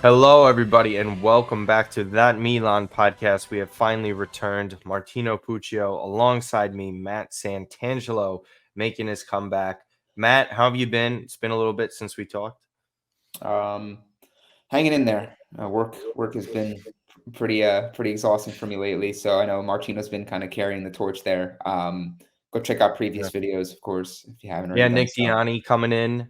Hello, everybody, and welcome back to That Milan podcast. We have finally returned. Martino Puccio alongside me, Matt Santangelo, making his comeback. Matt, how have you been? It's been a little bit since we talked. Um, Hanging in there. Work has been pretty exhausting for me lately. So I know Martino's been kind of carrying the torch there. Go check out Yeah, previous videos, of course, if you haven't already yeah, done Nick so. Diani coming in.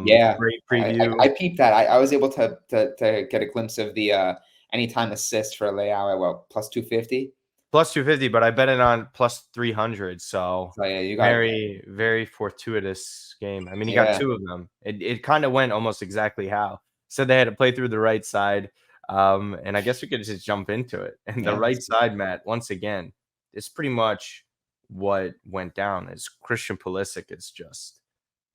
Yeah, Great I preview. I peeped that. I was able to get a glimpse of the anytime assist for Leao at plus 250. Plus 250, but I bet it on plus 300. So So yeah, you got very, very fortuitous game. I mean, he got yeah, two of them. It kind of went almost exactly how. So they had to play through the right side. And I guess we could just jump into it. And the yeah. right side, Matt, once again, is pretty much what went down. Is Christian Pulisic is just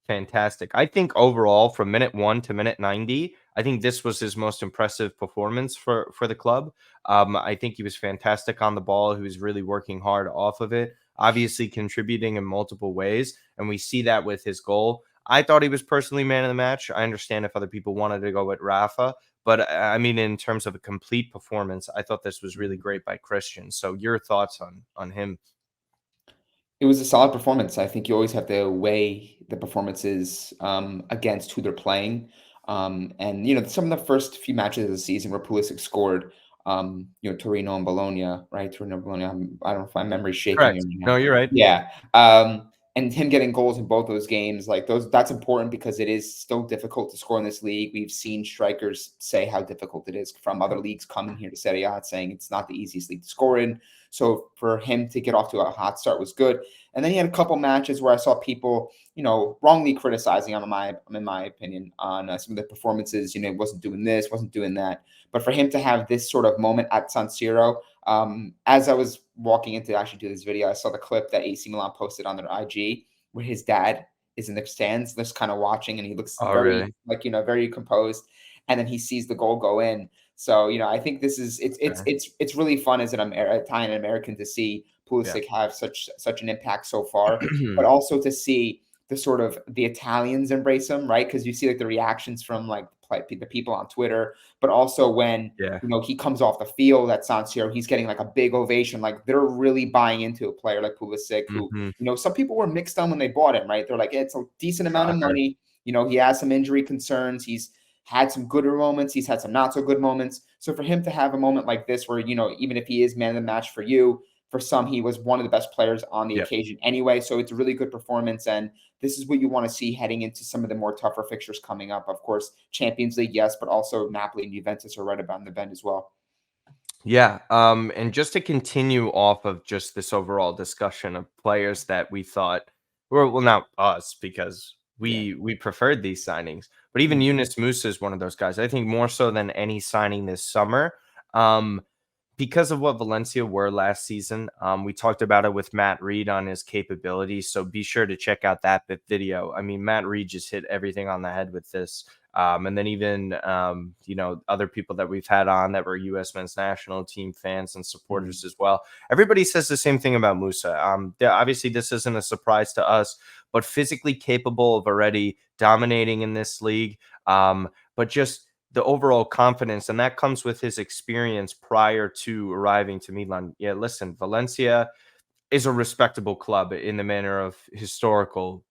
fantastic. I think overall, from minute 1 to minute 90, I think this was his most impressive performance for the club. I think he was fantastic on the ball. He was really working hard off of it, obviously contributing in multiple ways, and we see that with his goal. I thought he was personally man of the match. I understand if other people wanted to go with Rafa, but I mean, in terms of a complete performance, I thought this was really great by Christian. So, your thoughts on him? It was a solid performance. I think you always have to weigh the performances against who they're playing. And some of the first few matches of the season where Pulisic scored, Torino and Bologna, right? Torino and Bologna. I don't know if my memory's shaking me Correct. right No, now. you're right. Yeah. And him getting goals in both those games, like that's important because it is still difficult to score in this league. We've seen strikers say how difficult it is from other leagues coming here to Serie A, saying it's not the easiest league to score in. So for him to get off to a hot start was good. And then he had a couple matches where I saw people, wrongly criticizing him, in my opinion, on some of the performances. Wasn't doing this, wasn't doing that. But for him to have this sort of moment at San Siro, as I was walking in to actually do this video, I saw the clip that AC Milan posted on their IG where his dad is in the stands, just kind of watching, and he looks Oh, very, really? very composed. And then he sees the goal go in. So I think this is Okay. it's really fun as an Italian American to see Yeah. Pulisic have such an impact so far, but also to see the Italians embrace him, right? Because you see like the reactions from like the people on Twitter, but also when Yeah. he comes off the field at San Siro, he's getting like a big ovation. Like they're really buying into a player like Pulisic, who Mhm. some people were mixed on when they bought him, right? They're like, it's a decent amount of Shocker. money. He has some injury concerns. He's had some good moments. He's had some not so good moments. So for him to have a moment like this, where even if he is man of the match for you, for some, he was one of the best players on the Yep. occasion anyway. So it's a really good performance. And this is what you want to see heading into some of the more tougher fixtures coming up. Of course, Champions League, yes, but also Napoli and Juventus are right about the bend as well. Yeah. And just to continue off of just this overall discussion of players that we thought were, well, not us because Yeah. we preferred these signings, but even Mhm. Yunus Musah is one of those guys. I think more so than any signing this summer. Um, because of what Valencia were last season. We talked about it with Matt Reed on his capabilities, so be sure to check out that video. I mean, Matt Reed just hit everything on the head with this. And then even other people that we've had on that were U.S. men's national team fans and Mhm. supporters as well. Everybody says the same thing about Musah. Obviously, this isn't a surprise to us, but physically capable of already dominating in this league. But just the overall confidence, and that comes with his experience prior to arriving to Milan. Yeah, listen, Valencia is a respectable club in the manner of historical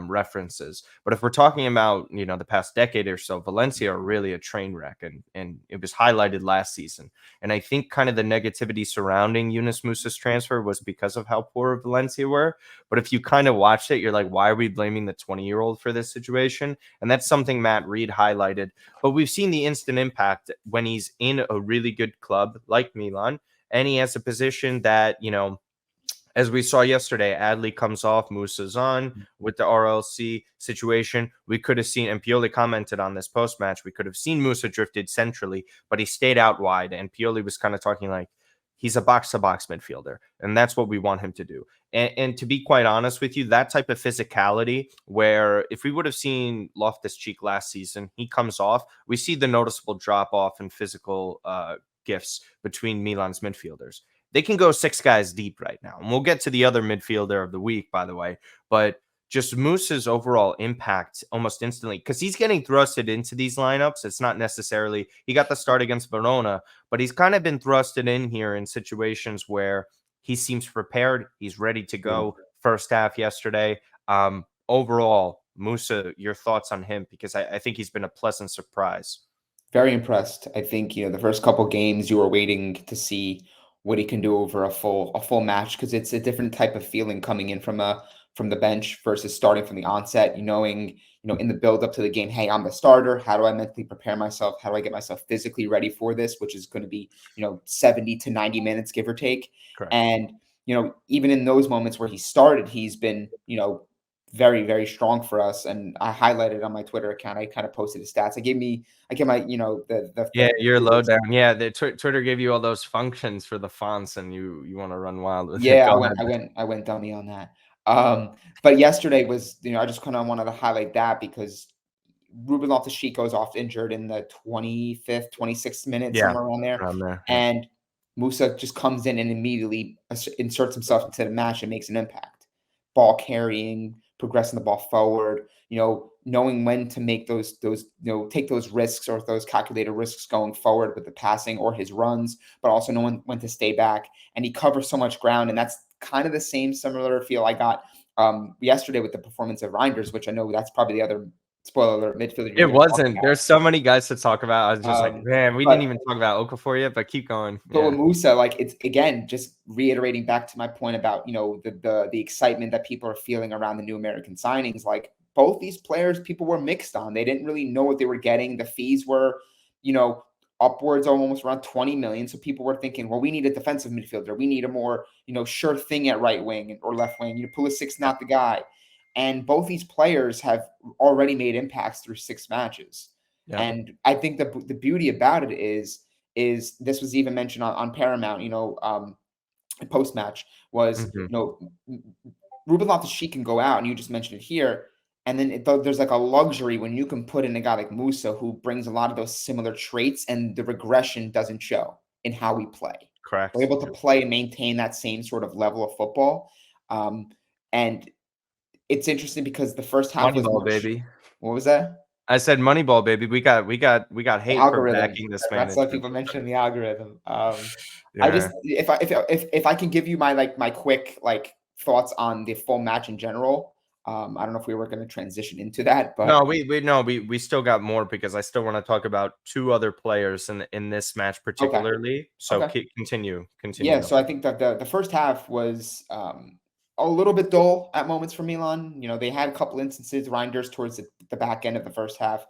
references. But if we're talking about the past decade or so, Valencia are really a train wreck, and it was highlighted last season. And I think kind of the negativity surrounding Yunus Musah's transfer was because of how poor Valencia were. But if you kind of watched it, you're like, why are we blaming the 20-year-old for this situation? And that's something Matt Reed highlighted. But we've seen the instant impact when he's in a really good club like Milan, and he has a position that as we saw yesterday, Adley comes off, Musah's on with the RLC situation. We could have seen, and Pioli commented on this post match, we could have seen Musah drifted centrally, but he stayed out wide. And Pioli was kind of talking like he's a box to box midfielder, and that's what we want him to do. And to be quite honest with you, that type of physicality, where if we would have seen Loftus Cheek last season, he comes off, we see the noticeable drop off in physical gifts between Milan's midfielders. They can go six guys deep right now. And we'll get to the other midfielder of the week, by the way. But just Musah's overall impact almost instantly, because he's getting thrusted into these lineups. It's not necessarily he got the start against Verona, but he's kind of been thrusted in here in situations where he seems prepared. He's ready to go. First half yesterday. Overall, Musah, your thoughts on him? Because I think he's been a pleasant surprise. Very impressed. I think, the first couple games you were waiting to see what he can do over a full match, because it's a different type of feeling coming in from the bench versus starting from the onset. Knowing, in the build up to the game, hey, I'm the starter. How do I mentally prepare myself? How do I get myself physically ready for this, which is going to be, 70 to 90 minutes, give or take. Correct. And, even in those moments where he started, he's been, very, very strong for us. And I highlighted on my Twitter account, I kind of posted his stats. I gave my, Yeah, your lowdown. Yeah, the Twitter gave you all those functions for the fonts, and you want to run wild with it. Yeah, Go ahead. I went dummy on that. But yesterday was, I just kind of wanted to highlight that because Ruben Loftus-Cheek goes off injured in the 25th, 26th minute, Yeah, somewhere around there. around there. Yeah. And Musah just comes in and immediately inserts himself into the match and makes an impact. Ball carrying, progressing the ball forward, knowing when to make those take those risks or those calculated risks going forward with the passing or his runs, but also knowing when to stay back. And he covers so much ground. And that's kind of the same similar feel I got yesterday with the performance of Reinders, which I know that's probably the other spoiler alert midfielder. It wasn't. There's so many guys to talk about. I was just like, man, we didn't even talk about Okafor yet, but keep going. But with Musah, like, it's again just reiterating back to my point about the excitement that people are feeling around the new American signings. Like, both these players, people were mixed on. They didn't really know what they were getting. The fees were, upwards of almost around 20 million. So people were thinking, well, we need a defensive midfielder. We need a more, sure thing at right wing or left wing. Pulisic's not the guy. And both these players have already made impacts through 6 matches. Yeah. And I think the beauty about it is this was even mentioned on Paramount, post match was, Ruben Loftus-Cheek can go out, and you just mentioned it here. And then there's like a luxury when you can put in a guy like Musah, who brings a lot of those similar traits, and the regression doesn't show in how we play. Correct. We're able to play and maintain that same sort of level of football. And it's interesting because the first half was Moneyball, baby. What was that? I said Moneyball, baby. We got hate for backing this man. That's why people mention the algorithm. I just if I can give you my quick thoughts on the full match in general. I don't know if we were going to transition into that, but no, we still got more, because I still want to talk about 2 other players in this match particularly. Okay. So continue. Yeah, so I think that the first half was a little bit dull at moments for Milan. They had a couple instances, Reinders towards the back end of the first half.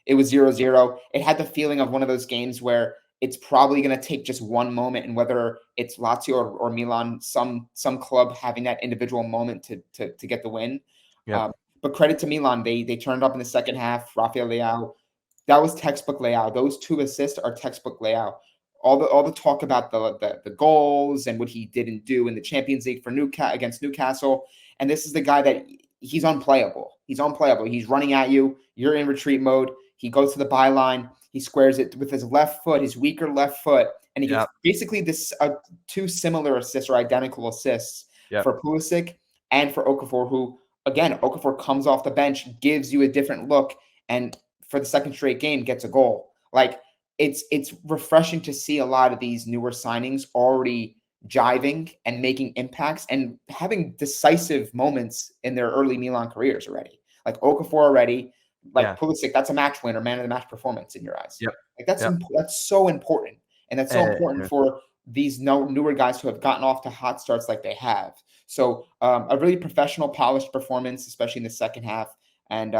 It was 0-0. It had the feeling of one of those games where it's probably going to take just one moment, and whether it's Lazio or Milan, some club having that individual moment to get the win. Yeah. But credit to Milan, they turned up in the second half. Rafael Leao, that was textbook Leao. Those 2 assists are textbook Leao. All the talk about the goals and what he didn't do in the Champions League for against Newcastle, and this is the guy that he's unplayable. He's unplayable. He's running at you. You're in retreat mode. He goes to the byline. He squares it with his left foot, his weaker left foot, and he gets basically this 2 similar assists or identical assists for Pulisic and for Okafor, who, again, Okafor comes off the bench, gives you a different look, and for the second straight game gets a goal. Like, it's refreshing to see a lot of these newer signings already jiving and making impacts and having decisive moments in their early Milan careers already. Like Okafor already. Pulisic, that's a match winner, man of the match performance in your eyes. Yep. Like that's so important, and that's so important for these newer guys who have gotten off to hot starts like they have. So a really professional, polished performance, especially in the second half. And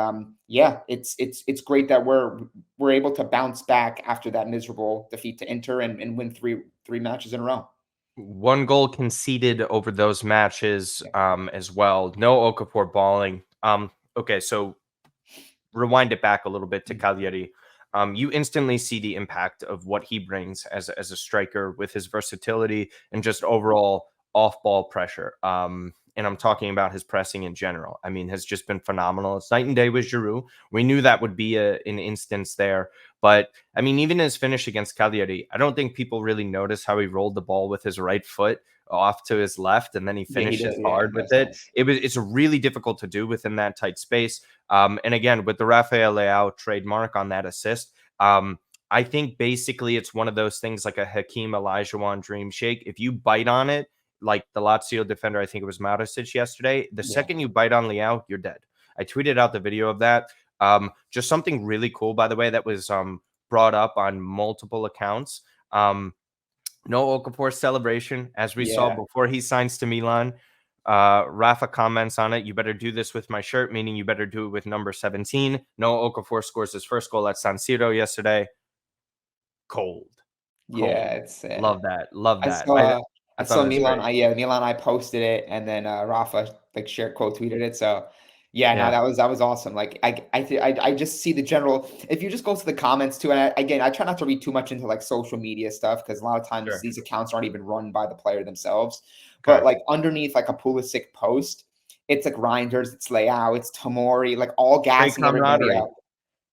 it's great that we're able to bounce back after that miserable defeat to Inter and win three matches in a row. 1 goal conceded over those matches as well. No Okafor balling. Okay, so rewind it back a little bit to Cagliari. You instantly see the impact of what he brings as a striker with his versatility and just overall off-ball pressure. And I'm talking about his pressing in general. I mean, has just been phenomenal. It's night and day with Giroud. We knew that would be an instance there. But, I mean, even his finish against Cagliari, I don't think people really notice how he rolled the ball with his right foot off to his left, and then he Yeah, he finishes did. Yeah, hard with that's it. nice. It's really difficult to do within that tight space. And again, with the Rafael Leao trademark on that assist, I think basically it's one of those things like a Hakeem Olajuwon dream shake. If you bite on it, like the Lazio defender, I think it was Maudicic yesterday, the Yeah. second you bite on Leao, you're dead. I tweeted out the video of that. Just something really cool, by the way, that was brought up on multiple accounts. No Okafor celebration, as we saw Yeah. before he signs to Milan. Rafa comments on it. You better do this with my shirt, meaning you better do it with number 17. No Okafor scores his first goal at San Siro yesterday. Cold. Yeah, it's Love that. Love I that. I thought saw it was Milan. great. Milan. I posted it, and then Rafa like shared quote tweeted it. So yeah, no, Yeah, that was awesome. Like I just see the general. If you just go to the comments too, and again, I try not to read too much into like social media stuff because a lot of times sure. these accounts aren't even run by the player themselves. But Okay. like underneath like a Pulisic post, it's like Reinders, it's Leao, it's Tomori, like all Great gassing everybody camaraderie. up.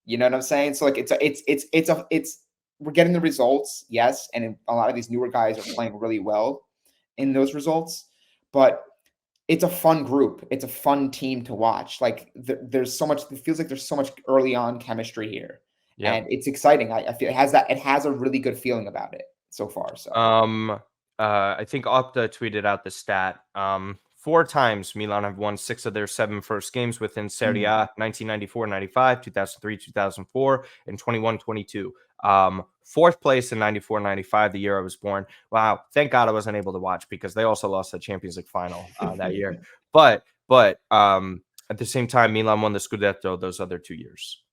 You know what I'm saying? So like it's we're getting the results, yes, and a lot of these newer guys are playing really well in those results, but it's a fun group. It's a fun team to watch. Like there's so much. It feels like there's so much early on chemistry here, Yep. and it's exciting. I feel it has that. It has a really good feeling about it so far. So I think Opta tweeted out the stat. 4 times Milan have won 6 of their 7 first games within Serie mm, A: 1994-95, 2003-2004, and 21-22. Fourth place in 94-95, the year I was born. Wow, thank God I wasn't able to watch because they also lost the Champions League final that year. But at the same time, Milan won the Scudetto those other 2 years.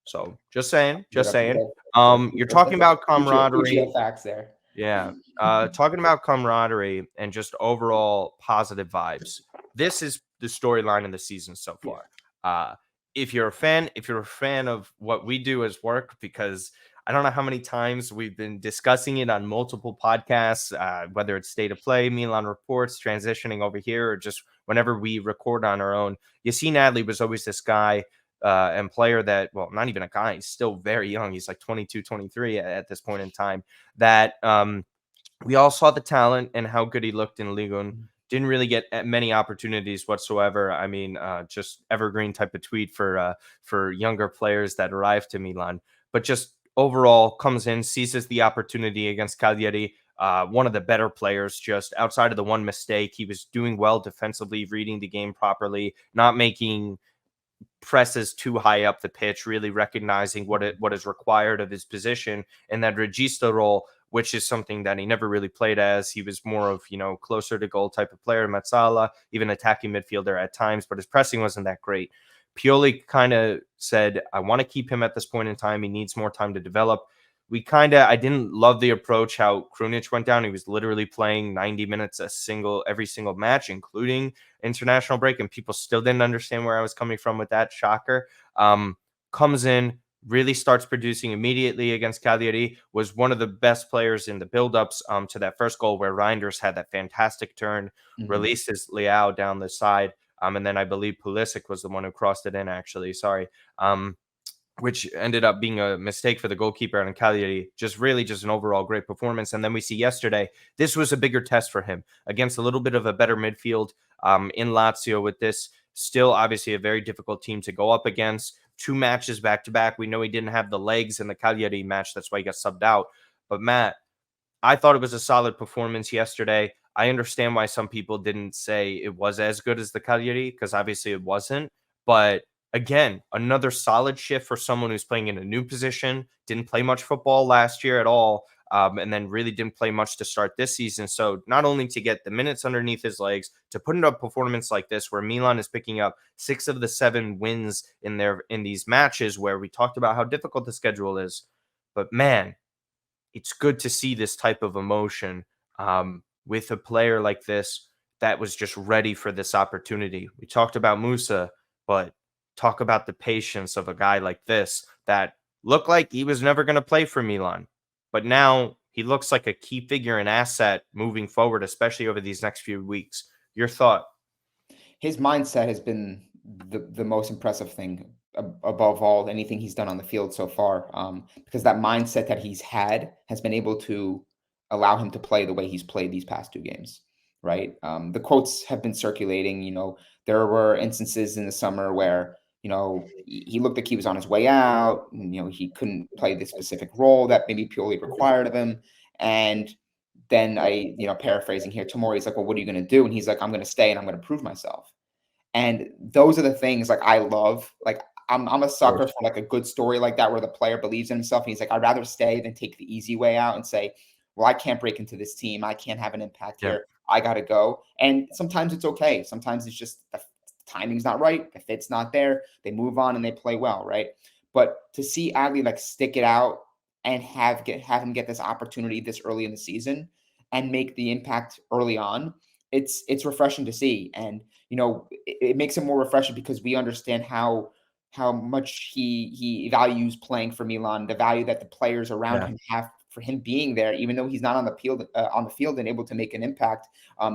So just saying, good just up, saying. good up. You're talking That's a about camaraderie. Puccio facts there. Yeah. Talking about camaraderie and just overall positive vibes. This is the storyline of the season so Yeah. far. Uh, if you're a fan of what we do as work, because I don't know how many times we've been discussing it on multiple podcasts, whether it's State of Play, Milan Reports, transitioning over here, or just whenever we record on our own. Yassine Adley was always this guy and player that, well, not even a guy, he's still very young. He's like 22, 23 at this point in time, that we all saw the talent and how good he looked in Ligue 1. Didn't really get many opportunities whatsoever. I mean, just evergreen type of tweet for younger players that arrive to Milan, but just overall comes in, seizes the opportunity against Cagliari. One of the better players, just outside of the one mistake, he was doing well defensively, reading the game properly, not making presses too high up the pitch, really recognizing what is required of his position in that regista role, which is something that he never really played as. He was more of, closer to goal type of player, Mezzala, even attacking midfielder at times, but his pressing wasn't that great. Pioli kind of said, I want to keep him at this point in time. He needs more time to develop. I didn't love the approach how Krunic went down. He was literally playing 90 minutes every single match, including international break, and people still didn't understand where I was coming from with that. Shocker. Comes in, really starts producing immediately against Cagliari, was one of the best players in the buildups to that first goal where Reinders had that fantastic turn, releases Leao down the side, and then I believe Pulisic was the one who crossed it in, actually. Sorry. Which ended up being a mistake for the goalkeeper and Cagliari. Just an overall great performance. And then we see yesterday, this was a bigger test for him against a little bit of a better midfield in Lazio, with this still obviously a very difficult team to go up against. 2 matches back to back. We know he didn't have the legs in the Cagliari match. That's why he got subbed out. But Matt, I thought it was a solid performance yesterday. I understand why some people didn't say it was as good as the Cagliari, because obviously it wasn't. But again, another solid shift for someone who's playing in a new position, didn't play much football last year at all, and then really didn't play much to start this season. So not only to get the minutes underneath his legs, to put in a performance like this, where Milan is picking up 6 of the 7 wins in these matches, where we talked about how difficult the schedule is. But man, it's good to see this type of emotion with a player like this that was just ready for this opportunity. We talked about Musah, but talk about the patience of a guy like this that looked like he was never going to play for Milan. But now he looks like a key figure and asset moving forward, especially over these next few weeks. Your thought? His mindset has been the most impressive thing above all anything he's done on the field so far, because that mindset that he's had has been able to allow him to play the way he's played these past 2 games. right? The quotes have been circulating. There were instances in the summer where he looked like he was on his way out. And, he couldn't play the specific role that maybe Pioli required of him. And then paraphrasing here, Tomori's like, well, what are you going to do? And he's like, I'm going to stay and I'm going to prove myself. And those are the things like I love. Like I'm a sucker for like a good story like that where the player believes in himself and he's like, I'd rather stay than take the easy way out and say, well, I can't break into this team. I can't have an impact Yeah. here. I gotta go. And sometimes it's okay. Sometimes it's just the timing's not right, the fit's not there. They move on and they play well, right? But to see Adley like stick it out and have him get this opportunity this early in the season and make the impact early on, it's refreshing to see. And it makes it more refreshing because we understand how much he values playing for Milan, the value that the players around him have for him being there, even though he's not on the field and able to make an impact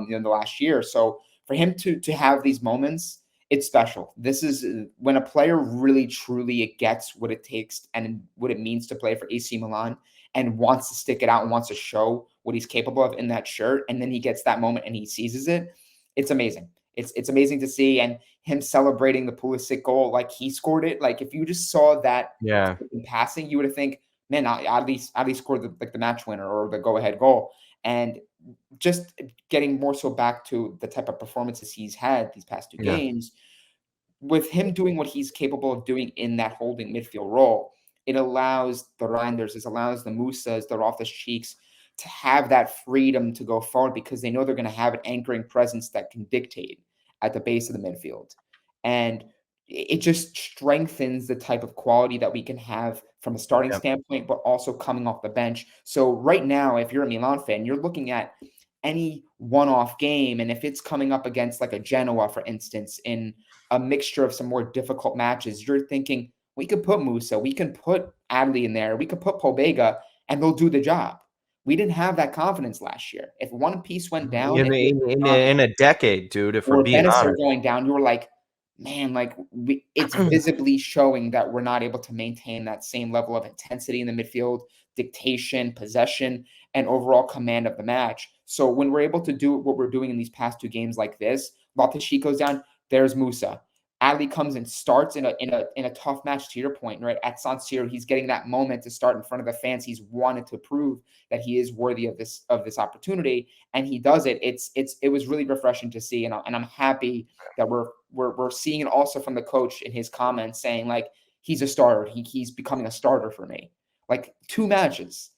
in the last year. So for him to have these moments, it's special. This is when a player really truly gets what it takes and what it means to play for AC Milan and wants to stick it out and wants to show what he's capable of in that shirt, and then he gets that moment and he seizes it. It's amazing. It's amazing to see, and him celebrating the Pulisic goal like he scored it. Like if you just saw that in passing, you would have think, man, Adley scored the match winner or the go-ahead goal. And just getting more so back to the type of performances he's had these past two games, with him doing what he's capable of doing in that holding midfield role, it allows the Reinders, it allows the Musahs, the Loftus-Cheeks to have that freedom to go forward because they know they're going to have an anchoring presence that can dictate at the base of the midfield. And it just strengthens the type of quality that we can have from a starting standpoint, but also coming off the bench. So right now, if you're a Milan fan, you're looking at any one-off game, and if it's coming up against like a Genoa, for instance, in a mixture of some more difficult matches, you're thinking, we could put Musah, we can put Adley in there, we could put Pobega, and they'll do the job. We didn't have that confidence last year. If one piece went down in a decade, dude, if we're or being Benacer honest. going down, you were like, man, like it's visibly showing that we're not able to maintain that same level of intensity in the midfield, dictation, possession, and overall command of the match. So when we're able to do what we're doing in these past two games like this, Loftus-Cheek goes down, there's Musah. Adley comes and starts in a tough match, to your point, right? At San Siro, he's getting that moment to start in front of the fans. He's wanted to prove that he is worthy of this opportunity, and he does it. It was really refreshing to see, and I'm happy that we're seeing it also from the coach in his comments saying like he's a starter. He's becoming a starter for me. Like 2 matches.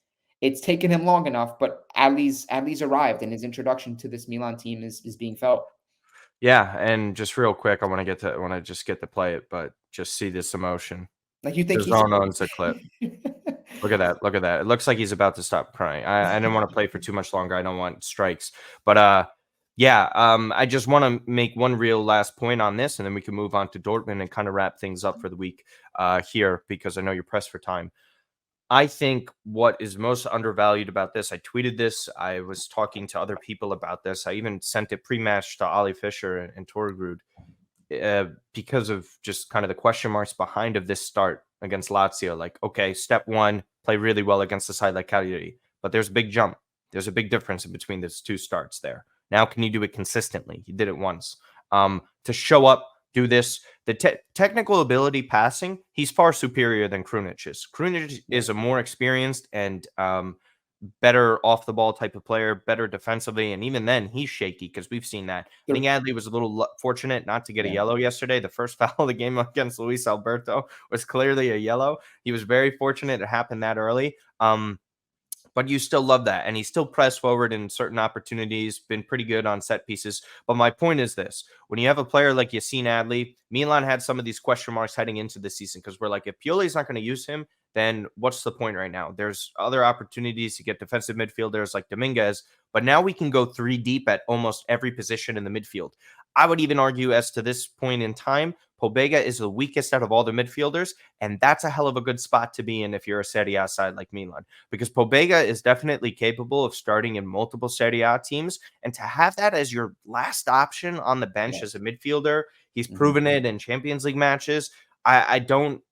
It's taken him long enough, but Adley's arrived, and his introduction to this Milan team is being felt. Yeah, and just real quick, I want to just get to play it, but just see this emotion. Like you think The zone owns the clip. Look at that. Look at that. It looks like he's about to stop crying. I didn't want to play for too much longer. I don't want strikes. But I just want to make one real last point on this, and then we can move on to Dortmund and kind of wrap things up for the week here because I know you're pressed for time. I think what is most undervalued about this, I tweeted this, I was talking to other people about this. I even sent it pre-match to Ollie Fisher and Torgrud because of just kind of the question marks behind of this start against Lazio. Like, okay, step one, play really well against a side like Cagliari, but there's a big jump. There's a big difference in between those two starts there. Now, can you do it consistently? He did it once. To show up, do this. The technical ability passing, he's far superior than Krunic is. Krunic is a more experienced and better off the ball type of player, better defensively. And even then, he's shaky because we've seen that. I think Adley was a little fortunate not to get a yellow yesterday. The first foul of the game against Luis Alberto was clearly a yellow. He was very fortunate it happened that early. But you still love that. And he still pressed forward in certain opportunities, been pretty good on set pieces. But my point is this. When you have a player like Yassine Adley, Milan had some of these question marks heading into the season because we're like, if Pioli's not going to use him, then what's the point right now? There's other opportunities to get defensive midfielders like Dominguez, but now we can go 3 deep at almost every position in the midfield. I would even argue as to this point in time, Pobega is the weakest out of all the midfielders, and that's a hell of a good spot to be in if you're a Serie A side like Milan, because Pobega is definitely capable of starting in multiple Serie A teams, and to have that as your last option on the bench as a midfielder, he's proven it in Champions League matches. I don't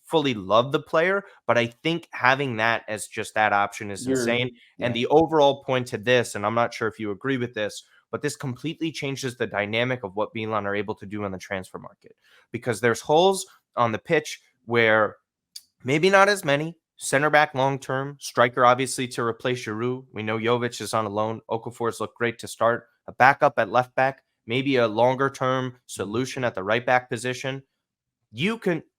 fully love the player, but I think having that as just that option is insane. And the overall point to this, and I'm not sure if you agree with this, but this completely changes the dynamic of what Milan are able to do on the transfer market, because there's holes on the pitch where maybe not as many. Center back long term, striker obviously to replace Giroud. We know Jovic is on a loan. Okafor's look great to start. A backup at left back, maybe a longer term solution at the right back position.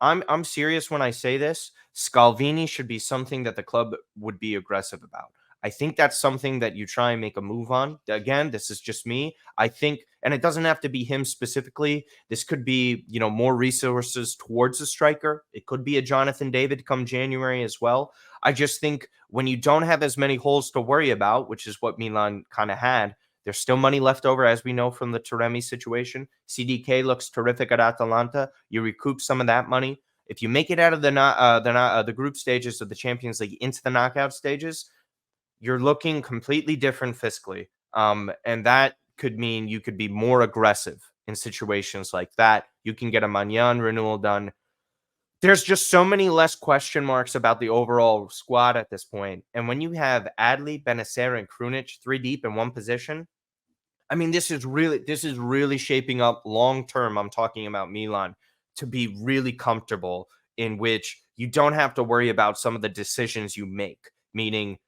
I'm serious when I say this. Scalvini should be something that the club would be aggressive about. I think that's something that you try and make a move on. Again, this is just me. I think, and it doesn't have to be him specifically. This could be, more resources towards a striker. It could be a Jonathan David come January as well. I just think when you don't have as many holes to worry about, which is what Milan kind of had, there's still money left over, as we know from the Taremi situation. CDK looks terrific at Atalanta. You recoup some of that money. If you make it out of the group stages of the Champions League into the knockout stages, you're looking completely different fiscally. And that could mean you could be more aggressive in situations like that. You can get a Maignan renewal done. There's just so many less question marks about the overall squad at this point. And when you have Adley, Benacer, and Krunic 3 deep in one position, I mean, this is really shaping up long term. I'm talking about Milan to be really comfortable, in which you don't have to worry about some of the decisions you make. Meaning,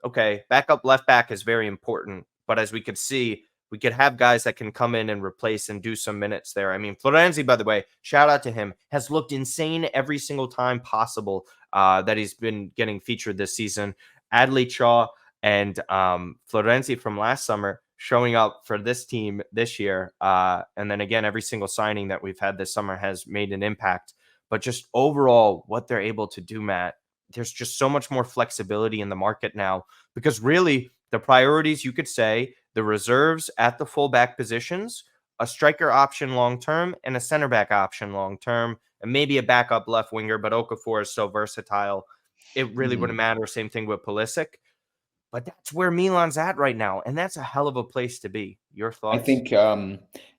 okay, backup left back is very important, but as we could see, we could have guys that can come in and replace and do some minutes there. I mean, Florenzi, by the way, shout out to him, has looked insane every single time possible that he's been getting featured this season. Adley, Chaw, and Florenzi from last summer showing up for this team this year. And then again, every single signing that we've had this summer has made an impact. But just overall, what they're able to do, Matt, there's just so much more flexibility in the market now, because really the priorities, you could say, the reserves at the fullback positions, a striker option long-term, and a center back option long-term, and maybe a backup left winger, but Okafor is so versatile. It really wouldn't matter. Same thing with Pulisic. But that's where Milan's at right now, and that's a hell of a place to be. Your I thoughts? think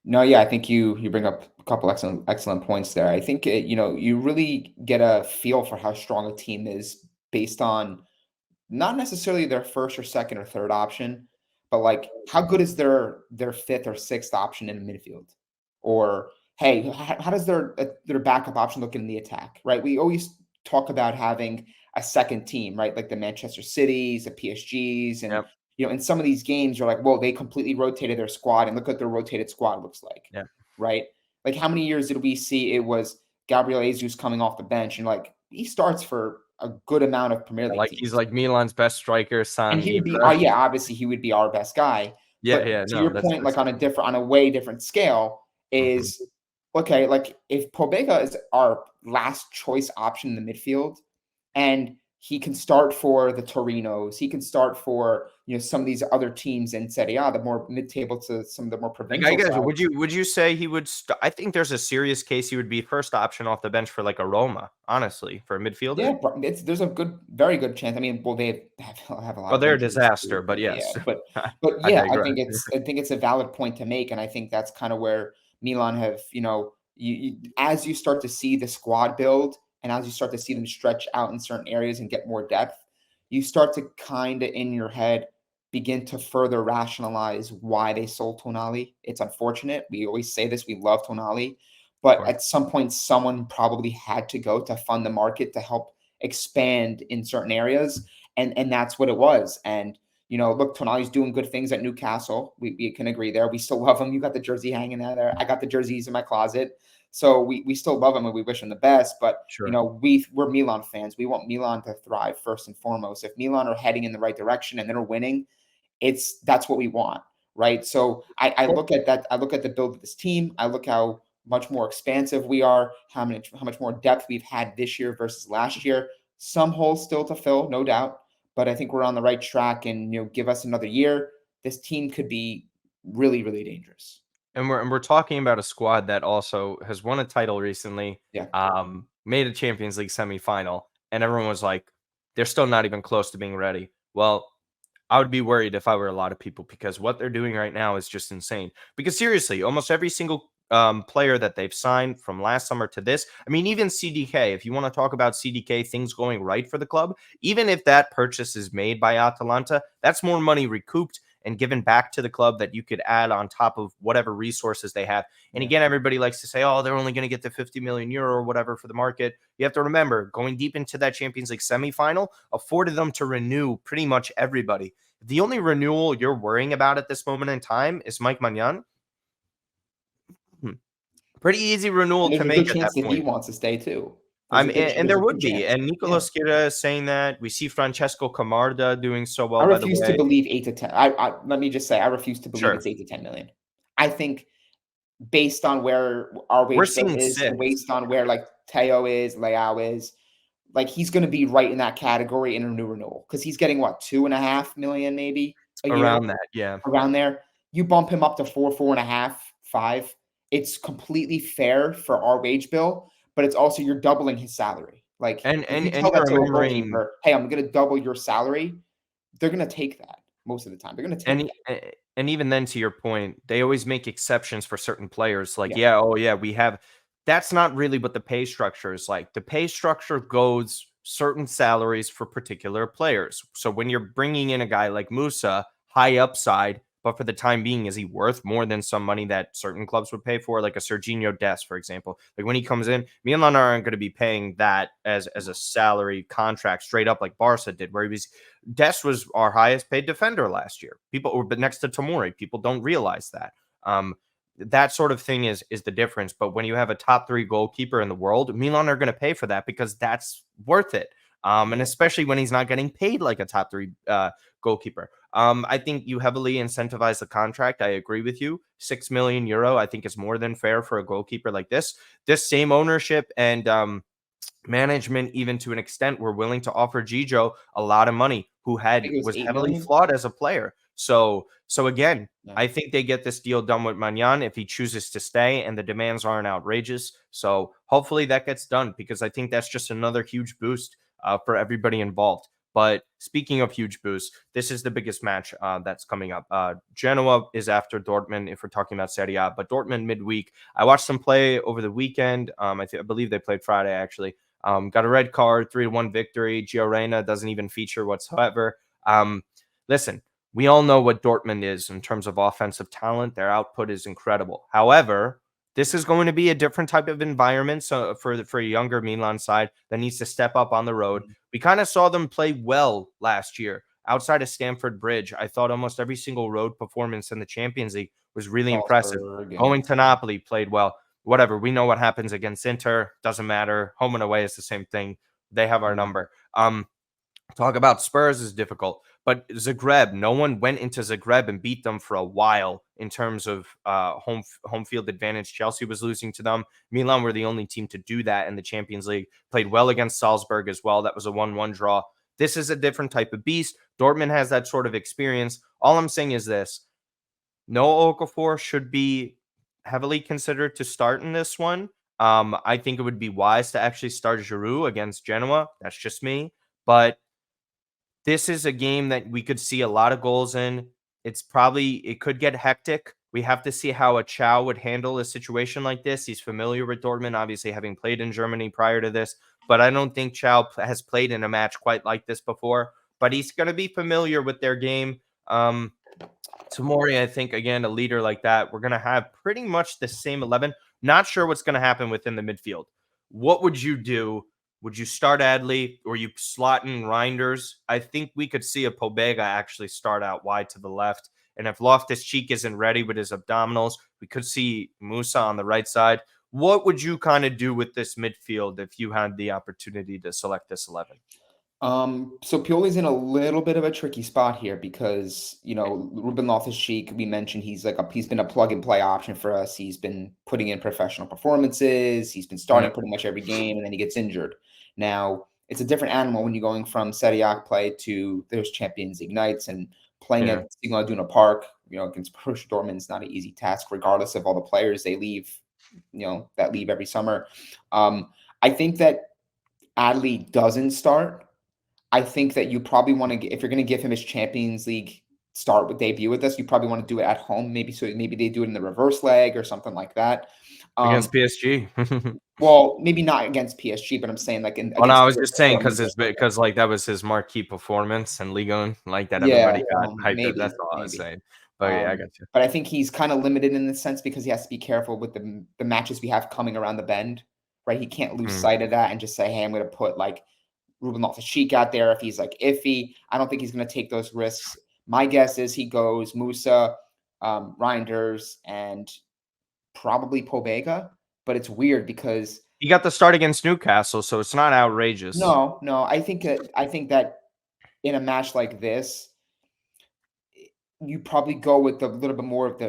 no, yeah, I think you bring up a couple excellent points there. I think you really get a feel for how strong a team is based on not necessarily their first or second or third option, but like how good is their fifth or sixth option in the midfield, or hey, how does their backup option look in the attack? Right, we always talk about having a second team, right? Like the Manchester Cities, the PSGs, and Yep. in some of these games, you're like, well, they completely rotated their squad, and look what their rotated squad looks like, Yeah. right? Like how many years did we see it was Gabriel Jesus coming off the bench, and like he starts for a good amount of Premier League Like he's teams. like Milan's best striker, And San he would be, Ibra. yeah, obviously he would be our best guy. Yeah, But yeah, to no, your that's point, like on a way different scale, mhm. is okay. Like if Pobega is our last choice option in the midfield, and he can start for the Torinos, he can start for some of these other teams in Serie A, the more mid-table to some of the more Like, I provincial guess, sides. would you say he would I think there's a serious case he would be first option off the bench for like a Roma, honestly, for a midfielder. Yeah, there's a very good chance. I mean, well, they have a lot Well, of they're a injuries too. disaster, but Yeah, yes. but I yeah, digress. I think it's a valid point to make, and I think that's kind of where Milan have as you start to see the squad build, and as you start to see them stretch out in certain areas and get more depth, you start to kind of in your head begin to further rationalize why they sold Tonali. It's unfortunate. We always say this. We love Tonali. Of But course. at some point, someone probably had to go to fund the market to help expand in certain areas, and that's what it was. And look, Tonali's doing good things at Newcastle. We can agree there. We still love him. You got the jersey hanging out there. I got the jerseys in my closet, so we still love him and we wish him the best. But Sure. we're Milan fans. We want Milan to thrive first and foremost. If Milan are heading in the right direction and they're winning, that's what we want, right? So I look at that. I look at the build of this team. I look how much more expansive we are, how much more depth we've had this year versus last year. Some holes still to fill, no doubt, but I think we're on the right track. And give us another year, this team could be really, really dangerous. And we're talking about a squad that also has won a title recently, Yeah, made a Champions League semifinal, and everyone was like, they're still not even close to being ready. Well, I would be worried if I were a lot of people, because what they're doing right now is just insane. Because seriously, almost every single player that they've signed from last summer to this, I mean, even CDK, if you want to talk about CDK, things going right for the club, even if that purchase is made by Atalanta, that's more money recouped. and given back to the club that you could add on top of whatever resources they have. And again, everybody likes to say, oh, they're only going to get the 50 million euro or whatever for the market. You have to remember, going deep into that Champions League semifinal afforded them to renew pretty much everybody. The only renewal you're worrying about at this moment in time is Maignan. Pretty easy renewal And there's to a good make at that chance that he point. wants to stay too. And There's there a would good be. chance. And Nicolo Schira is saying that. We see Francesco Camarda doing so I well, by the refuse to way. believe 8 to 10. Let me just say, I refuse to believe Sure. it's 8 to 10 million. I think based on where our We're wage bill seeing is, 6 and based on where like Teo is, Leao is, like he's going to be right in that category in a new renewal because he's getting what, 2.5 million maybe a year around that. Yeah. around there. You bump him up to 4.5, 5. It's completely fair for our wage bill, but it's also you're doubling his salary. Like And if and you and tell you're that to a remembering goalkeeper, hey, I'm going to double your salary, they're going to take that most of the time. They're going to take and that. and even then, to your point, they always make exceptions for certain players. Like, Yeah. yeah, oh yeah, we have. That's not really what the pay structure is like. The pay structure goes certain salaries for particular players. So when you're bringing in a guy like Musah, high upside, but for the time being, is he worth more than some money that certain clubs would pay for, like a Serginho Dest, for example? Like when he comes in, Milan aren't going to be paying that as a salary contract straight up like Barca did, where he was. Dest was our highest paid defender last year. People, but next to Tomori, people don't realize that. That sort of thing is the difference. But when you have a top 3 goalkeeper in the world, Milan are going to pay for that because that's worth it. And especially when he's not getting paid like a top 3 goalkeeper. I think you heavily incentivize the contract. I agree with you. 6 million euro, I think, is more than fair for a goalkeeper like this. This same ownership and management, even to an extent, were willing to offer Gijo a lot of money, who I think it was was 8 heavily million. flawed as a player. So again, Yeah. I think they get this deal done with Maignan if he chooses to stay, and the demands aren't outrageous. So hopefully that gets done, because I think that's just another huge boost for everybody involved. But speaking of huge boosts, this is the biggest match that's coming up. Genoa is after Dortmund, if we're talking about Serie A, but Dortmund midweek. I watched them play over the weekend. I believe they played Friday, actually. Got a red card, 3-1 victory. Gio Reyna doesn't even feature whatsoever. Listen, we all know what Dortmund is in terms of offensive talent. Their output is incredible. However, this is going to be a different type of environment. So for a younger Milan side that needs to step up on the road, we kind of saw them play well last year. Outside of Stamford Bridge, I thought almost every single road performance in the Champions League was really impressive. Going to Napoli, played well. Whatever, we know what happens against Inter. Doesn't matter. Home and away is the same thing. They have our number. Talk about Spurs is difficult, but Zagreb, no one went into Zagreb and beat them for a while in terms of home field advantage. Chelsea was losing to them. Milan were the only team to do that in the Champions League. Played well against Salzburg as well. That was a 1-1 draw. This is a different type of beast. Dortmund has that sort of experience. All I'm saying is this. No, Okafor should be heavily considered to start in this one. I think it would be wise to actually start Giroud against Genoa. That's just me. But this is a game that we could see a lot of goals in. It could get hectic. We have to see how a Chow would handle a situation like this. He's familiar with Dortmund, obviously having played in Germany prior to this, but I don't think Chow has played in a match quite like this before. But he's going to be familiar with their game. Tomori, I think, again, a leader like that, we're going to have pretty much the same 11. Not sure what's going to happen within the midfield. What would you do? Would you start Adley, or you slot in Reinders? I think we could see a Pobega actually start out wide to the left. And if Loftus-Cheek isn't ready with his abdominals, we could see Musah on the right side. What would you kind of do with this midfield if you had the opportunity to select this 11? So Pioli's in a little bit of a tricky spot here because, Ruben Loftus-Cheek, we mentioned he's been a plug-and-play option for us. He's been putting in professional performances. He's been starting pretty much every game, and then he gets injured. Now, it's a different animal when you're going from Serie A play to those Champions League nights, and playing at Signal Iduna Park, against Borussia Dortmund is not an easy task, regardless of all the players they leave, that leave every summer. I think that Adley doesn't start. I think that you probably want to, if you're going to give him his Champions League debut with us, you probably want to do it at home. Maybe they do it in the reverse leg or something like that. Um, against PSG. well, maybe not against PSG, but I'm saying like Well, no, I against was other just saying tournaments. because like that was his marquee performance in Ligue 1, like that Yeah, everybody got hyped up. That's maybe, all I was maybe. saying. But yeah, I got you. But I think he's kind of limited in the sense because he has to be careful with the matches we have coming around the bend, right? He can't lose Mm. sight of that and just say, "Hey, I'm going to put like Ruben Loftus-Cheek out there." If he's like iffy, I don't think he's going to take those risks. My guess is he goes Musah, Reinders, and probably Pobega. But it's weird because He got the start against Newcastle, so it's not outrageous. no, I think that in a match like this, you probably go with a little bit more of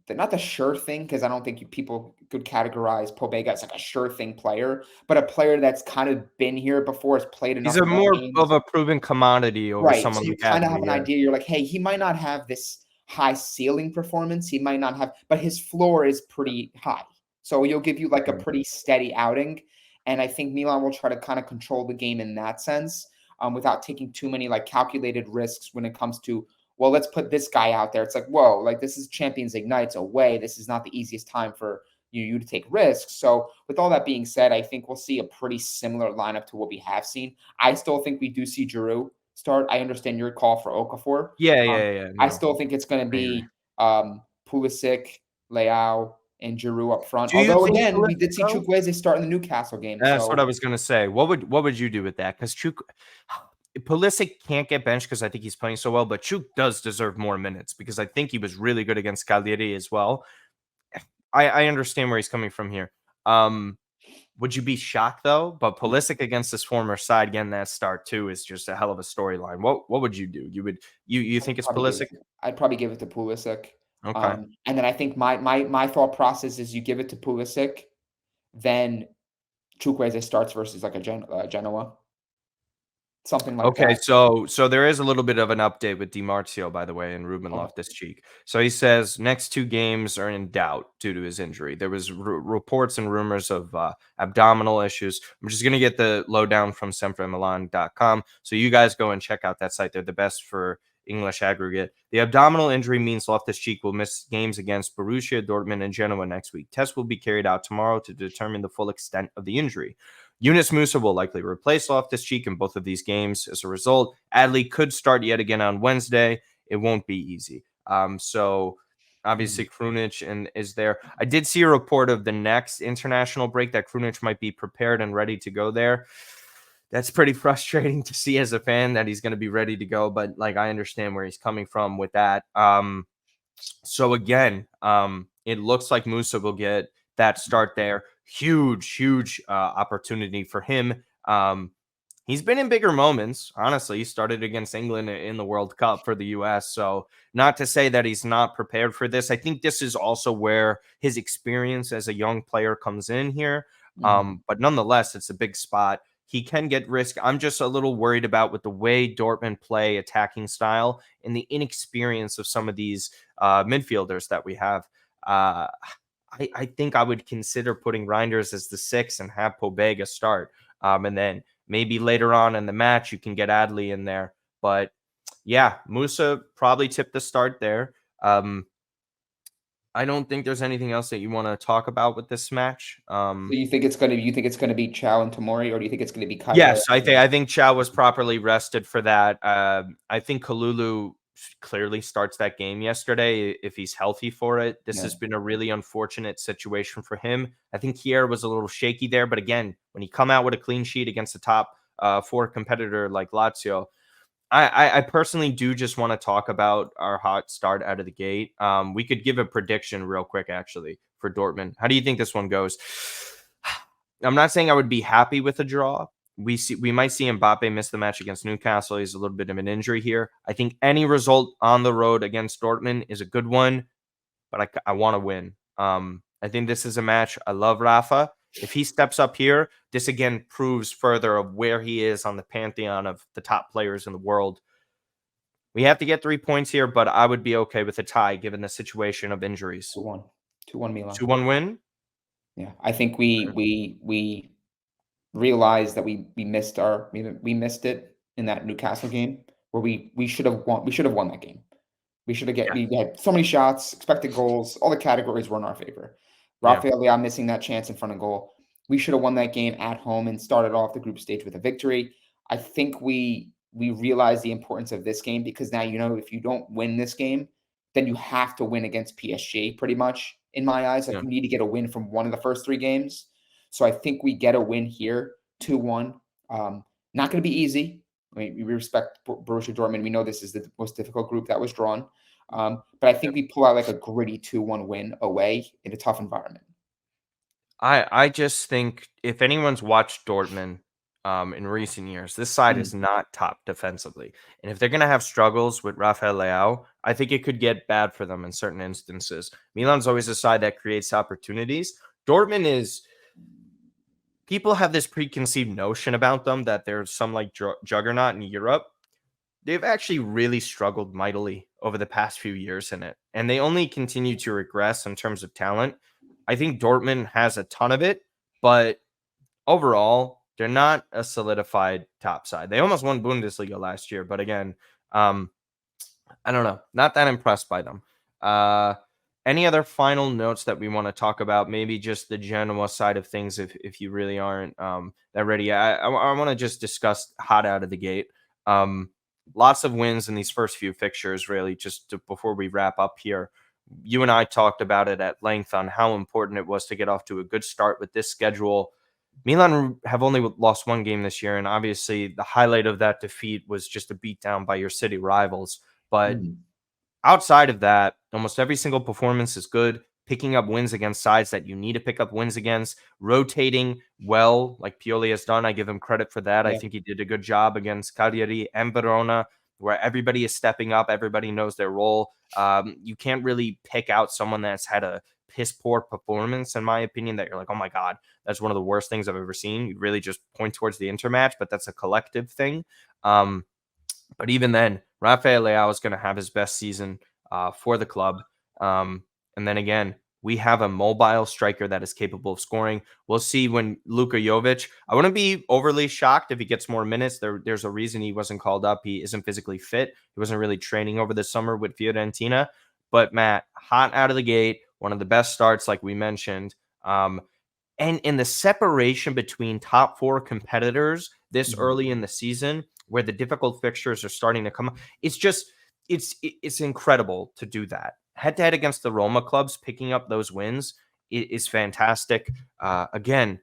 not the sure thing because I don't think people could categorize Pobega as like a sure thing player, but a player that's kind of been here before, has played He's enough a more more games. of a proven commodity over Right. someone So you like kind of have Adley, an yeah. idea. You're like, hey, he might not have this high ceiling performance. He might not have, but his floor is pretty high. So he'll give you like a Mhm. pretty steady outing. And I think Milan will try to kind of control the game in that sense, without taking too many like calculated risks when it comes to, well, let's put this guy out there. It's like, whoa, like this is Champions League nights away. This is not the easiest time for you to take risks. So with all that being said, I think we'll see a pretty similar lineup to what we have seen. I still think we do see Giroud start. I understand your call for Okafor. Yeah, Um, yeah, yeah. I No, still think it's going to I agree. be Pulisic, Leao, and Giroud up front. Do you Although think again, we Pulisic did see though? Chukwueze start in the Newcastle game. That's what I So was gonna say. What would you do with that? Because Pulisic can't get benched because I think he's playing so well, but Chuk does deserve more minutes because I think he was really good against Cagliari as well. I understand where he's coming from here. Um, would you be shocked though? But Pulisic against his former side getting that start too is just a hell of a storyline. What would you do? You I'd think it's probably give Pulisic? it. I'd probably give it to Pulisic. Okay. And then I think my thought process is you give it to Pulisic, then Chukwueze starts versus like a Genoa, something like Okay, that. so there is a little bit of an update with DiMarzio, by the way, and Ruben Okay. Loftus-Cheek. So he says next two games are in doubt due to his injury. There was reports and rumors of abdominal issues. I'm just gonna get the lowdown from sempremilan.com. So you guys go and check out that site. They're the best for English aggregate. The abdominal injury means Loftus-Cheek will miss games against Borussia Dortmund and Genoa next week. Tests will be carried out tomorrow to determine the full extent of the injury. Yunus Musah will likely replace Loftus-Cheek in both of these games. As a result, Adley could start yet again on Wednesday. It won't be easy. So Mhm. obviously Krunic and is there. I did see a report of the next international break that Krunic might be prepared and ready to go there. That's pretty frustrating to see as a fan that he's going to be ready to go, but like I understand where he's coming from with that. So again, it looks like Musah will get that start there. Huge opportunity for him. He's been in bigger moments. Honestly, he started against England in the World Cup for the US. So, not to say that he's not prepared for this. I think this is also where his experience as a young player comes in here. Mhm. But nonetheless, it's a big spot. He can get risk. I'm just a little worried about with the way Dortmund play attacking style and the inexperience of some of these midfielders that we have. Uh, I think I would consider putting Reinders as the six and have Pobega start. And then maybe later on in the match, you can get Adley in there. But yeah, Musah probably tipped the start there. I don't think there's anything else that you want to talk about with this match. So you think it's gonna be Chow and Tomori, or do you think it's gonna be Kaiser? Yes, I think Chow was properly rested for that. I think Kalulu clearly starts that game yesterday if he's healthy for it. This Yeah. has been a really unfortunate situation for him. I think Kier was a little shaky there, but again, when you come out with a clean sheet against a top four competitor like Lazio, I personally do just want to talk about our hot start out of the gate. We could give a prediction real quick, actually, for Dortmund. How do you think this one goes? I'm not saying I would be happy with a draw. We might see Mbappe miss the match against Newcastle. He's a little bit of an injury here. I think any result on the road against Dortmund is a good one, but I want to win. I think this is a match. I love Rafa. If he steps up here, this again proves further of where he is on the pantheon of the top players in the world. We have to get 3 points here, but I would be okay with a tie given the situation of injuries. 2-1. 2-1 Milan. 2-1 win? Yeah. I think we realized that we missed it in that Newcastle game where we should have won. We should have won that game. We should have get Yeah. we had so many shots, expected goals, all the categories were in our favor. Yeah. Rafael Leao missing that chance in front of goal. We should have won that game at home and started off the group stage with a victory. I think we realize the importance of this game because now, if you don't win this game, then you have to win against PSG pretty much in my eyes. Like Yeah. you need to get a win from one of the first 3 games. So I think we get a win here, 2-1. Not going to be easy. I mean, we respect Borussia Dortmund. We know this is the most difficult group that was drawn. But I think we pull out like a gritty 2-1 win away in a tough environment. I just think if anyone's watched Dortmund in recent years, this side is not top defensively. And if they're going to have struggles with Rafael Leao, I think it could get bad for them in certain instances. Milan's always a side that creates opportunities. Dortmund is, people have this preconceived notion about them that they're some like juggernaut in Europe. They've actually really struggled mightily over the past few years in it, and they only continue to regress in terms of talent. I think Dortmund has a ton of it, but overall, they're not a solidified top side. They almost won Bundesliga last year, but again, I don't know, not that impressed by them. Any other final notes that we want to talk about? Maybe just the Genoa side of things, if you really aren't that ready. I want to just discuss hot out of the gate. Lots of wins in these first few fixtures, really, before we wrap up here. You and I talked about it at length on how important it was to get off to a good start with this schedule. Milan have only lost 1 game this year, and obviously the highlight of that defeat was just a beatdown by your city rivals. But outside of that, almost every single performance is good. Picking up wins against sides that you need to pick up wins against, rotating well, like Pioli has done. I give him credit for that. I Yeah. think he did a good job against Cagliari and Verona, where everybody is stepping up. Everybody knows their role. You can't really pick out someone that's had a piss poor performance, in my opinion, that you're like, oh my God, that's one of the worst things I've ever seen. You really just point towards the intermatch, but that's a collective thing. But even then, Rafael Leao is going to have his best season for the club. And then again, we have a mobile striker that is capable of scoring. We'll see when Luka Jovic. I wouldn't be overly shocked if he gets more minutes. There's a reason he wasn't called up. He isn't physically fit. He wasn't really training over the summer with Fiorentina. But Matt, hot out of the gate, one of the best starts, like we mentioned. And in the separation between top 4 competitors this early in the season, where the difficult fixtures are starting to come up, it's incredible to do that. Head to head against the Roma clubs, picking up those wins is fantastic. Again,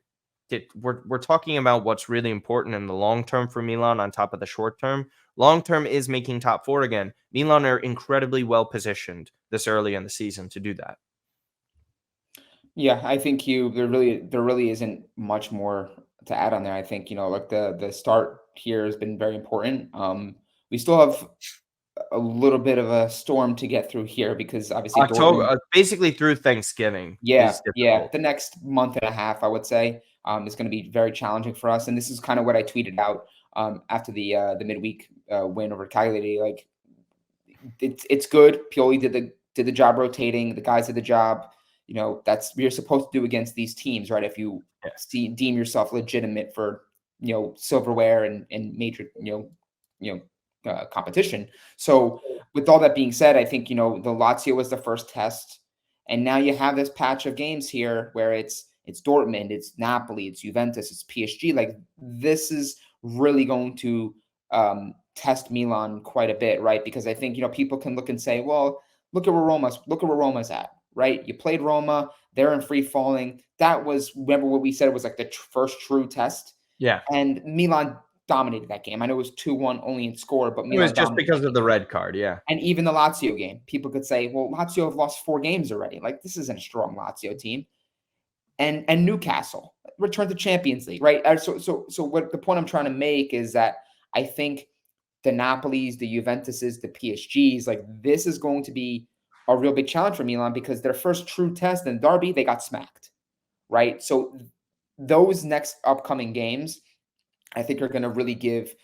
we're talking about what's really important in the long term for Milan on top of the short term. Long term is making top 4 again. Milan are incredibly well positioned this early in the season to do that. Yeah, I think there really isn't much more to add on there. I think, like the start here has been very important. We still have a little bit of a storm to get through here because obviously October, Dortmund. basically through Thanksgiving Yeah, is yeah. difficult. The next month and a half, I would say, is going to be very challenging for us. And this is kind of what I tweeted out after the midweek win over Cagliari. Like it's good. Pioli did the job rotating. The guys did the job. That's what you're supposed to do against these teams, right? If you deem yourself legitimate for silverware and major competition. So with all that being said, I think the Lazio was the first test, and now you have this patch of games here where it's Dortmund, it's Napoli, it's Juventus, it's PSG. Like this is really going to test Milan quite a bit, right? Because I think people can look and say, well, look where Roma's at, right? You played Roma, they're in free falling. That was, remember what we said, it was like the first true test. Yeah. And Milan dominated that game. I know it was 2-1 only in score, but It was Milan just dominated because that of the game. red card, yeah. And even the Lazio game, people could say, well, Lazio have lost 4 games already. Like this isn't a strong Lazio team. And Newcastle returned to Champions League, right? So what the point I'm trying to make is that I think the Napolis, the Juventuses, the PSGs, like this is going to be a real big challenge for Milan because their first true test in Derby, they got smacked, right? So those next upcoming games, I think are going to really give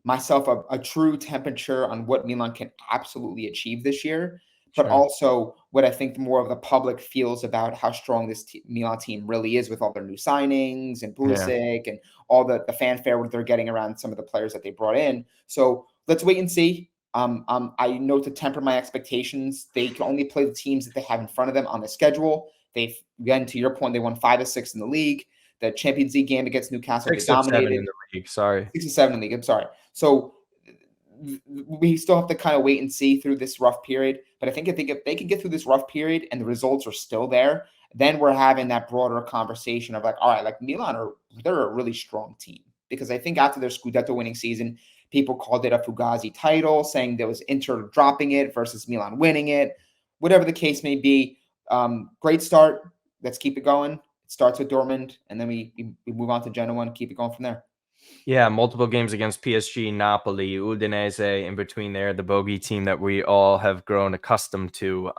myself a true temperature on what Milan can absolutely achieve this year, but Sure. also what I think more of the public feels about how strong this Milan team really is with all their new signings and Pulisic and all the fanfare they're getting around some of the players that they brought in. So let's wait and see. I know to temper my expectations, they can only play the teams that they have in front of them on the schedule. They've, again, to your point, they won 5 of 6 in the league. The Champions League game against Newcastle, they 6 of 7 dominated. in the league. Sorry. 6 of 7 in the league. I'm sorry. So we still have to kind of wait and see through this rough period. But I think if they can get through this rough period and the results are still there, then we're having that broader conversation of like, all right, like Milan they're a really strong team. Because I think after their Scudetto winning season, people called it a Fugazi title, saying there was Inter dropping it versus Milan winning it. Whatever the case may be, great start. Let's keep it going. It starts with Dortmund, and then we move on to Genoa and keep it going from there. Yeah, multiple games against PSG, Napoli, Udinese, in between there, the bogey team that we all have grown accustomed to.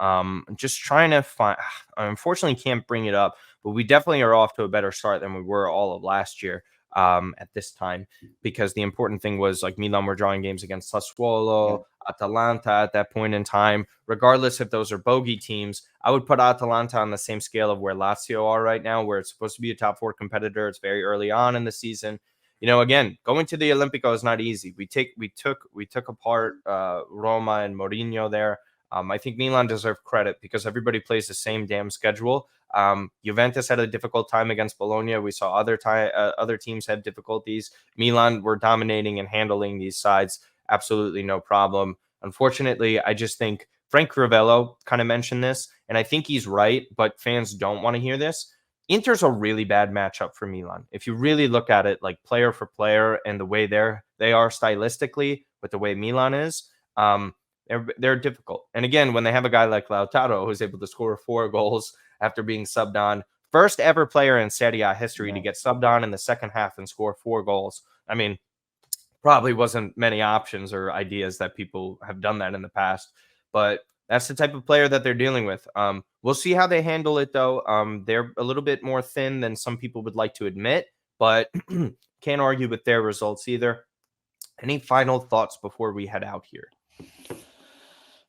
Just trying to find, I unfortunately can't bring it up, but we definitely are off to a better start than we were all of last year at this time, because the important thing was like Milan were drawing games against Sassuolo, Atalanta at that point in time. Regardless if those are bogey teams, I would put Atalanta on the same scale of where Lazio are right now, where it's supposed to be a top 4 competitor. It's very early on in the season. You know, again, going to the Olimpico is not easy. We took apart Roma and Mourinho there. I think Milan deserve credit because everybody plays the same damn schedule. Juventus had a difficult time against Bologna. We saw other teams have difficulties. Milan were dominating and handling these sides absolutely no problem. Unfortunately, I just think Frank Crivello kind of mentioned this, and I think he's right, but fans don't want to hear this. Inter's a really bad matchup for Milan. If you really look at it like player for player and the way they are stylistically with the way Milan is, they're difficult. And again, when they have a guy like Lautaro who's able to score 4 goals after being subbed on, first ever player in Serie A history to get subbed on in the second half and score 4 goals. I mean, probably wasn't many options or ideas that people have done that in the past, but that's the type of player that they're dealing with. We'll see how they handle it, though. They're a little bit more thin than some people would like to admit, but can't argue with their results either. Any final thoughts before we head out here?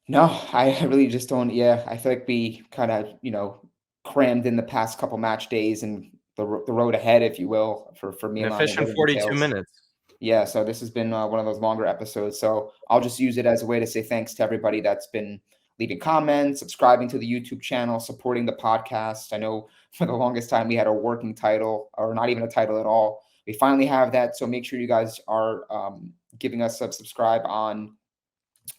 No, I really just don't. Yeah, I feel like we kind of, crammed in the past couple match days and the road ahead, if you will, for An Milan. efficient 42 minutes. Yeah, so this has been one of those longer episodes. So I'll just use it as a way to say thanks to everybody that's been leaving comments, subscribing to the YouTube channel, supporting the podcast. I know for the longest time we had a working title or not even a title at all. We finally have that. So make sure you guys are giving us a subscribe on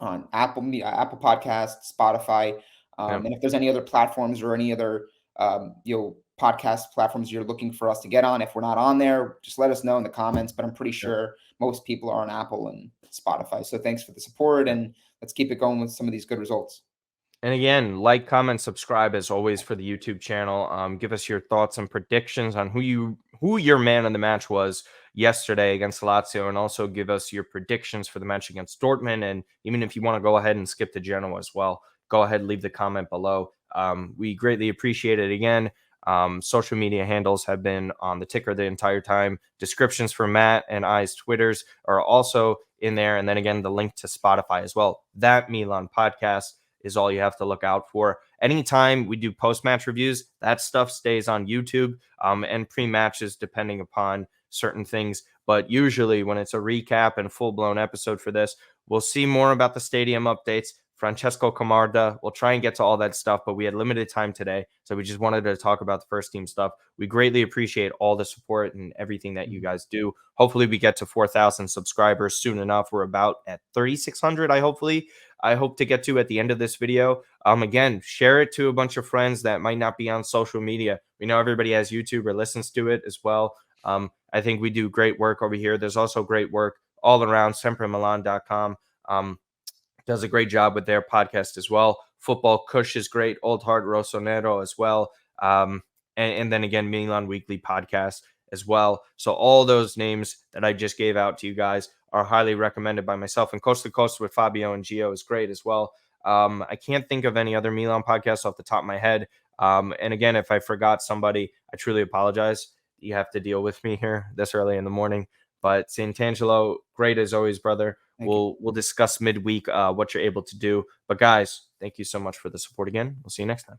Apple Podcasts, Spotify, and if there's any other platforms or any other podcast platforms you're looking for us to get on. If we're not on there, just let us know in the comments, but I'm pretty sure most people are on Apple and Spotify. So thanks for the support, and let's keep it going with some of these good results. And again, like, comment, subscribe as always for the YouTube channel. Give us your thoughts and predictions on who your man of the match was yesterday against Lazio, and also give us your predictions for the match against Dortmund. And even if you want to go ahead and skip to Genoa as well, go ahead, leave the comment below. We greatly appreciate it. Again, social media handles have been on the ticker the entire time. Descriptions for Matt and I's Twitters are also in there. And then again, the link to Spotify as well. That Milan podcast is all you have to look out for. Anytime we do post-match reviews, that stuff stays on YouTube and pre-matches depending upon certain things. But usually when it's a recap and full-blown episode for this, we'll see more about the stadium updates. Francesco Camarda. We'll try and get to all that stuff, but we had limited time today, so we just wanted to talk about the first team stuff. We greatly appreciate all the support and everything that you guys do. Hopefully we get to 4,000 subscribers soon enough. We're about at 3,600, I hope to get to at the end of this video. Again, share it to a bunch of friends that might not be on social media. We know everybody has YouTube or listens to it as well. I think we do great work over here. There's also great work all around, sempremilan.com. Does a great job with their podcast as well. Football Kush is great. Old Heart Rossonero as well. And then again, Milan Weekly podcast as well. So all those names that I just gave out to you guys are highly recommended by myself. And Coast to Coast with Fabio and Gio is great as well. I can't think of any other Milan podcasts off the top of my head. And again, if I forgot somebody, I truly apologize. You have to deal with me here this early in the morning. But Santangelo, great as always, brother. We'll discuss midweek what you're able to do. But guys, thank you so much for the support again. We'll see you next time.